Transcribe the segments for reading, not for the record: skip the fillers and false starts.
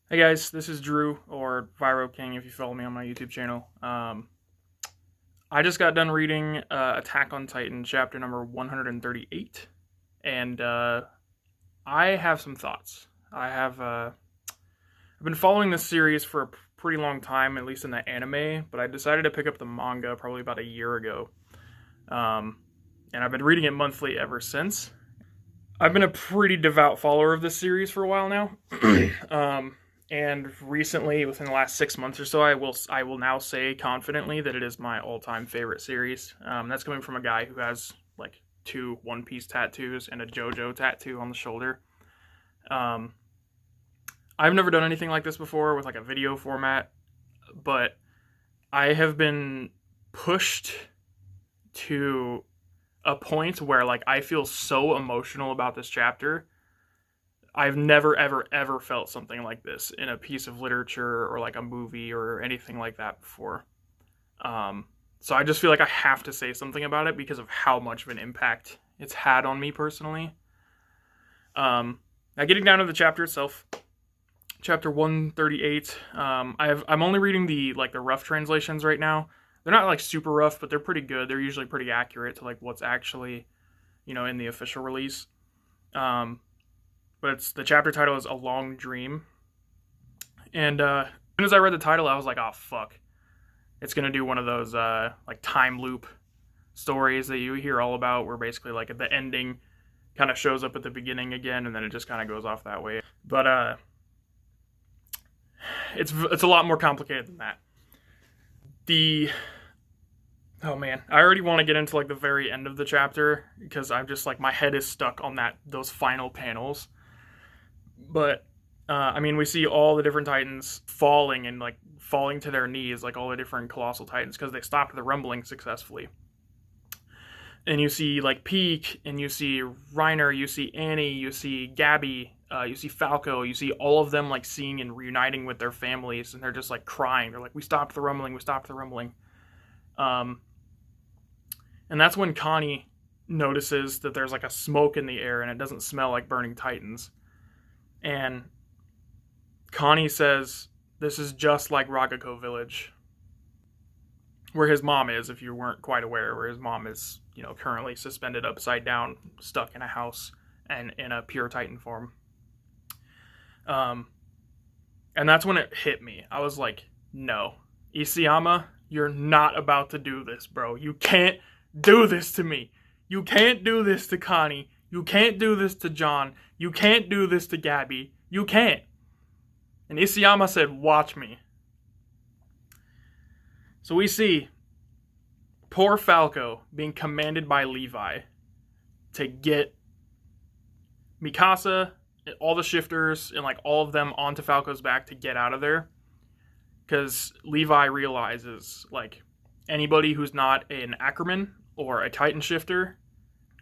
Hey guys, this is Drew, or Viro King if you follow me on my YouTube channel. I just got done reading Attack on Titan, chapter number 138, and I have some thoughts. I've been following this series for a pretty long time, at least in the anime, but I decided to pick up the manga probably about a year ago, and I've been reading it monthly ever since. I've been a pretty devout follower of this series for a while now. And recently, within the last 6 months or so, I will now say confidently that it is my all-time favorite series. That's coming from a guy who has like two One Piece tattoos and a JoJo tattoo on the shoulder. Um, I've never done anything like this before with like a video format, but I have been pushed to a point where like I feel so emotional about this chapter. I've never ever ever felt something like this in a piece of literature or like a movie or anything like that before. So I just feel like I have to say something about it because of how much of an impact it's had on me personally. Now getting down to the chapter itself, chapter 138. I'm only reading the rough translations right now. They're not like super rough, but they're pretty good. They're usually pretty accurate to like what's actually in the official release. Um, but it's the chapter title is A Long Dream, and as soon as I read the title, I was like, oh fuck, it's gonna do one of those like time loop stories that you hear all about, where basically like the ending kind of shows up at the beginning again, and then it just kind of goes off that way. But it's a lot more complicated than that. The Oh man, I already want to get into like the very end of the chapter because I'm just like my head is stuck on those final panels. But I mean, we see all the different titans falling and like falling to their knees, like all the different colossal titans, because they stopped the rumbling successfully. And you see like Peak, and you see Reiner, you see Annie, you see Gabby, you see Falco, you see all of them like seeing and reuniting with their families, and they're just like crying. They're like, "We stopped the rumbling, we stopped the rumbling." Um, and that's when Connie notices that there's like a smoke in the air, and it doesn't smell like burning titans. And Connie says, "This is just like Ragako Village, where his mom is, if you weren't quite aware, where his mom is, currently suspended upside down, stuck in a house, and in a pure Titan form." Um, and that's when it hit me. I was like, no, Isayama, you're not about to do this, bro. You can't do this to me. You can't do this to Connie. You can't do this to John. You can't do this to Gabby. You can't. And Isayama said, watch me. So we see poor Falco being commanded by Levi to get Mikasa, all the shifters, and like all of them onto Falco's back to get out of there. Because Levi realizes like anybody who's not an Ackerman or a Titan shifter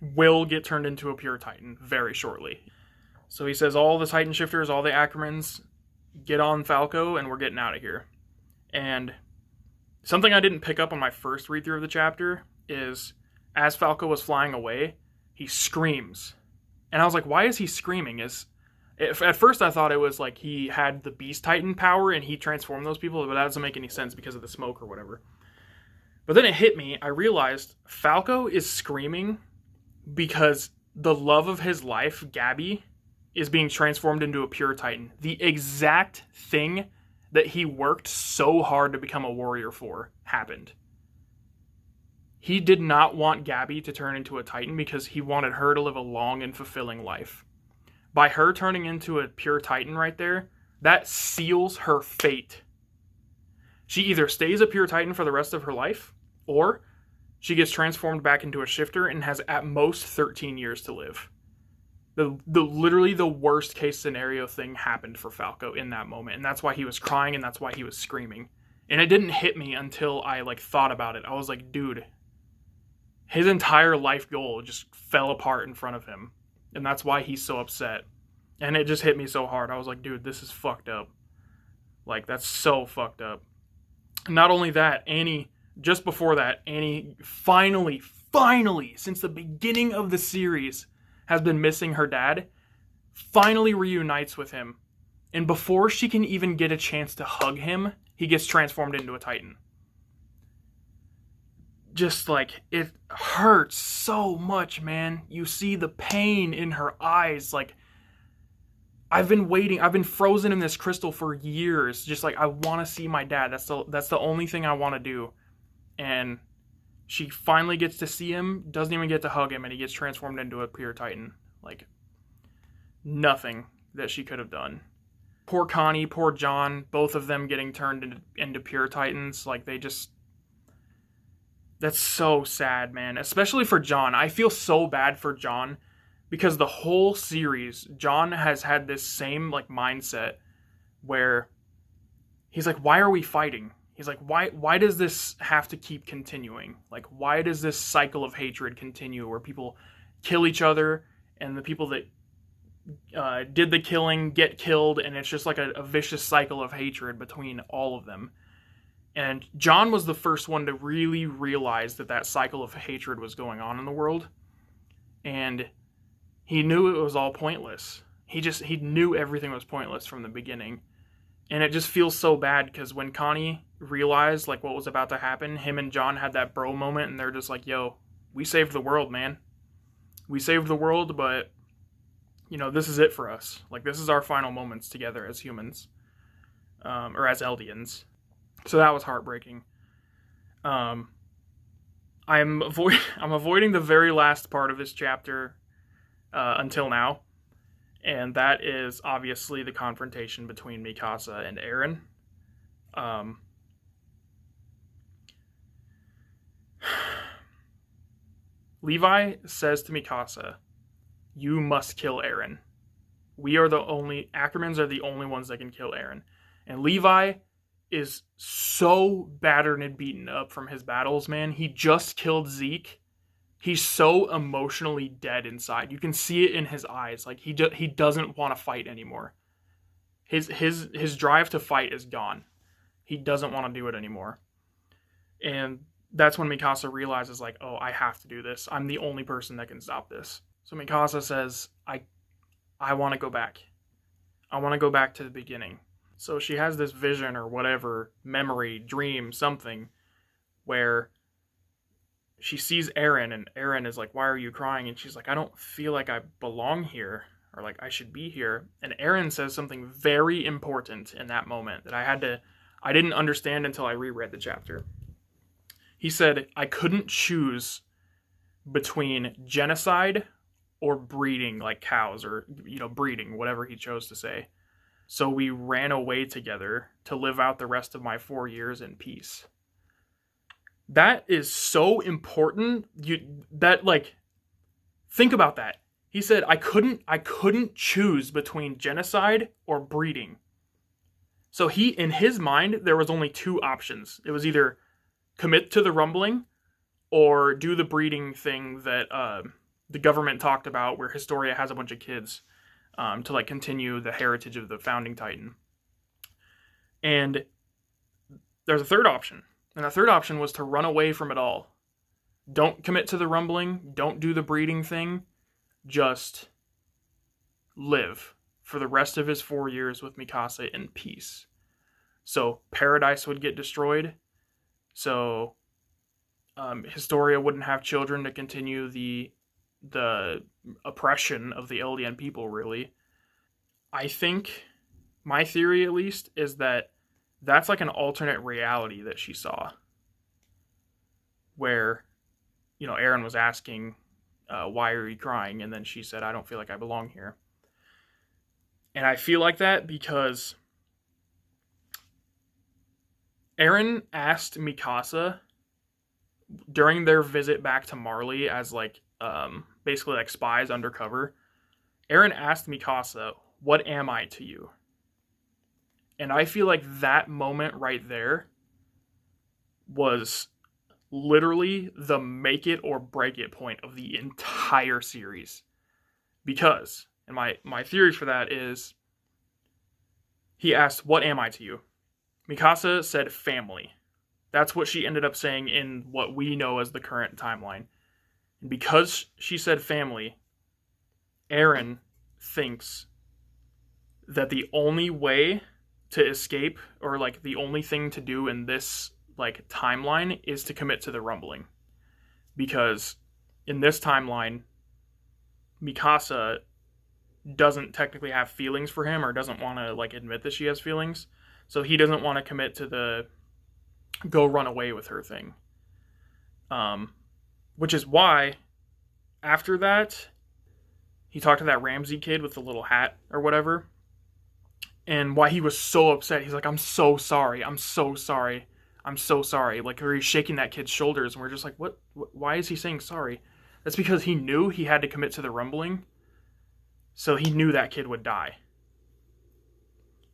will get turned into a pure Titan very shortly. So he says, all the Titan shifters, all the Ackermans, get on Falco and we're getting out of here. And something I didn't pick up on my first read through of the chapter is as Falco was flying away, he screams. And I was like, why is he screaming? At first I thought it was like he had the Beast Titan power and he transformed those people, but that doesn't make any sense because of the smoke or whatever. But then it hit me. I realized Falco is screaming because the love of his life, Gabby, is being transformed into a pure Titan. The exact thing that he worked so hard to become a warrior for happened. He did not want Gabby to turn into a Titan because he wanted her to live a long and fulfilling life. By her turning into a pure Titan right there, that seals her fate. She either stays a pure Titan for the rest of her life, or she gets transformed back into a shifter and has at most 13 years to live. Literally the worst case scenario thing happened for Falco in that moment, and that's why he was crying and that's why he was screaming. And it didn't hit me until I like thought about it. I was like, dude, his entire life goal just fell apart in front of him, and that's why he's so upset. And it just hit me so hard. I was like, dude, this is fucked up. Like, that's so fucked up. Not only that, Annie, just before that, Annie finally, since the beginning of the series, has been missing her dad, finally reunites with him And before she can even get a chance to hug him, he gets transformed into a Titan. Just like, it hurts so much, man. You see the pain in her eyes. Like, I've been waiting. I've been frozen in this crystal for years. Just like, I want to see my dad. That's the only thing I want to do. And she finally gets to see him, doesn't even get to hug him, and he gets transformed into a pure Titan. Like, nothing that she could have done. Poor Connie, poor John, both of them getting turned into pure Titans. Like, they just... That's so sad, man. Especially for John. I feel so bad for John because the whole series, John has had this same like mindset where he's like, why are we fighting? He's like, why does this have to keep continuing? Like, why does this cycle of hatred continue where people kill each other and the people that did the killing get killed, and it's just like a vicious cycle of hatred between all of them. And John was the first one to really realize that cycle of hatred was going on in the world. And he knew it was all pointless. He knew everything was pointless from the beginning. And it just feels so bad because when Connie realized like what was about to happen, him and John had that bro moment and they're just like, yo, we saved the world, man. We saved the world, but you know, this is it for us. Like, this is our final moments together as humans. Or as Eldians. So that was heartbreaking. I'm avoiding the very last part of this chapter until now, and that is obviously the confrontation between Mikasa and Eren. Levi says to Mikasa, "You must kill Eren. Ackermans are the only ones that can kill Eren." And Levi is so battered and beaten up from his battles, man. He just killed Zeke. He's so emotionally dead inside. You can see it in his eyes. Like, he doesn't want to fight anymore. His drive to fight is gone. He doesn't want to do it anymore. And that's when Mikasa realizes, like, oh, I have to do this. I'm the only person that can stop this. So Mikasa says, I want to go back. I want to go back to the beginning. So she has this vision or whatever, memory, dream, something, where she sees Eren, and Eren is like, why are you crying? And she's like, I don't feel like I belong here, or like I should be here. And Eren says something very important in that moment that I didn't understand until I reread the chapter. He said, I couldn't choose between genocide or breeding like cows, or, you know, breeding, whatever he chose to say. So we ran away together to live out the rest of my 4 years in peace. That is so important. Think about that. He said, I couldn't choose between genocide or breeding. So in his mind, there was only two options. It was either commit to the rumbling or do the breeding thing that the government talked about, where Historia has a bunch of kids. To like continue the heritage of the founding Titan. And there's a third option. And the third option was to run away from it all. Don't commit to the rumbling. Don't do the breeding thing. Just live for the rest of his 4 years with Mikasa in peace. So Paradise would get destroyed. So Historia wouldn't have children to continue the oppression of the Eldian people, really. I think, my theory at least, is that that's like an alternate reality that she saw. Where, you know, Eren was asking, why are you crying? And then she said, I don't feel like I belong here. And I feel like that because Eren asked Mikasa during their visit back to Marley as like, basically like spies undercover. Eren asked Mikasa, what am I to you? And I feel like that moment right there was literally the make it or break it point of the entire series. Because, and my theory for that is, he asked, what am I to you? Mikasa said family. That's what she ended up saying in what we know as the current timeline. And because she said family, Eren thinks that the only way to escape, or like the only thing to do in this like timeline, is to commit to the rumbling. Because in this timeline, Mikasa doesn't technically have feelings for him, or doesn't want to like admit that she has feelings. So he doesn't want to commit to the go run away with her thing. Which is why after that, he talked to that Ramsey kid with the little hat or whatever. And why he was so upset. He's like, I'm so sorry. I'm so sorry. I'm so sorry. Like, he's shaking that kid's shoulders. And we're just like, what? Why is he saying sorry? That's because he knew he had to commit to the rumbling. So he knew that kid would die.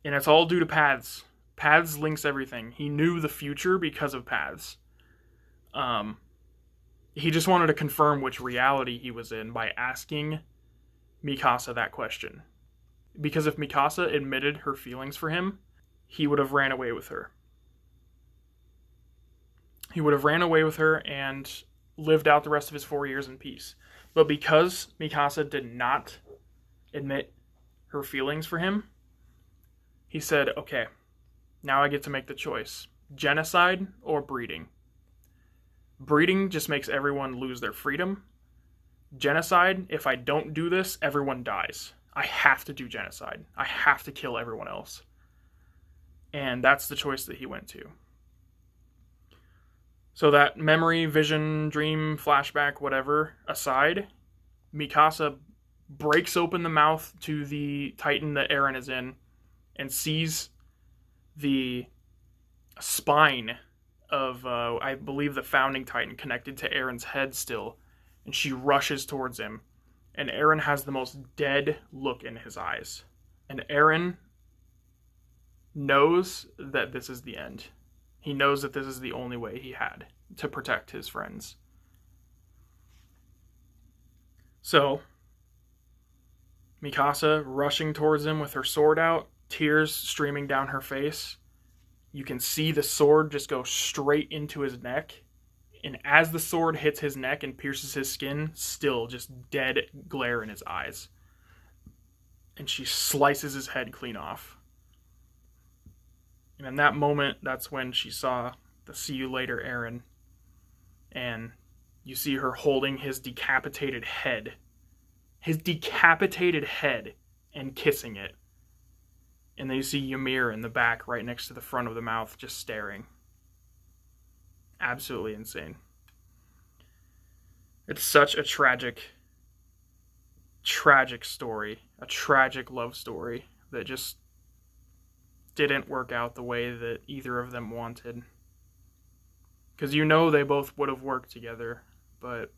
And it's all due to paths. Paths links everything. He knew the future because of paths. He just wanted to confirm which reality he was in by asking Mikasa that question. Because if Mikasa admitted her feelings for him, he would have ran away with her. He would have ran away with her and lived out the rest of his 4 years in peace. But because Mikasa did not admit her feelings for him, he said, okay, now I get to make the choice. Genocide or breeding. Breeding just makes everyone lose their freedom. Genocide, if I don't do this, everyone dies. I have to do genocide. I have to kill everyone else. And that's the choice that he went to. So that memory, vision, dream, flashback, whatever aside, Mikasa breaks open the mouth to the Titan that Eren is in and sees the spine of, I believe, the founding Titan connected to Eren's head still. And she rushes towards him. And Eren has the most dead look in his eyes. And Eren knows that this is the end. He knows that this is the only way he had to protect his friends. So, Mikasa rushing towards him with her sword out, tears streaming down her face. You can see the sword just go straight into his neck. And as the sword hits his neck and pierces his skin, still just dead glare in his eyes. And she slices his head clean off. And in that moment, that's when she saw the "See you later, Eren." And you see her holding his decapitated head. His decapitated head, and kissing it. And then you see Ymir in the back right next to the front of the mouth just staring. Absolutely insane. It's such a tragic story. A tragic love story that just didn't work out the way that either of them wanted. Because you know they both would have worked together, but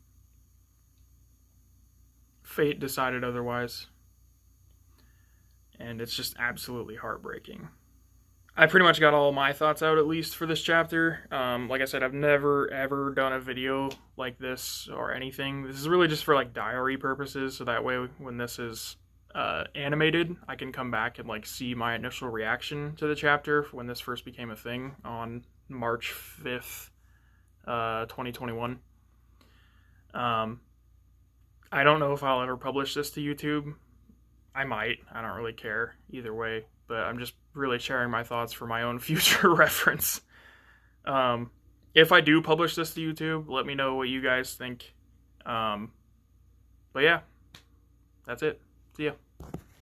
fate decided otherwise. And it's just absolutely heartbreaking. I pretty much got all my thoughts out, at least for this chapter. Like I said, I've never ever done a video like this or anything. This is really just for like diary purposes, so that way when this is animated, I can come back and like see my initial reaction to the chapter when this first became a thing on March 5th, 2021. I don't know if I'll ever publish this to YouTube. I might. I don't really care either way, but I'm just really sharing my thoughts for my own future reference. If I do publish this to YouTube, let me know what you guys think. But yeah, that's it. See ya.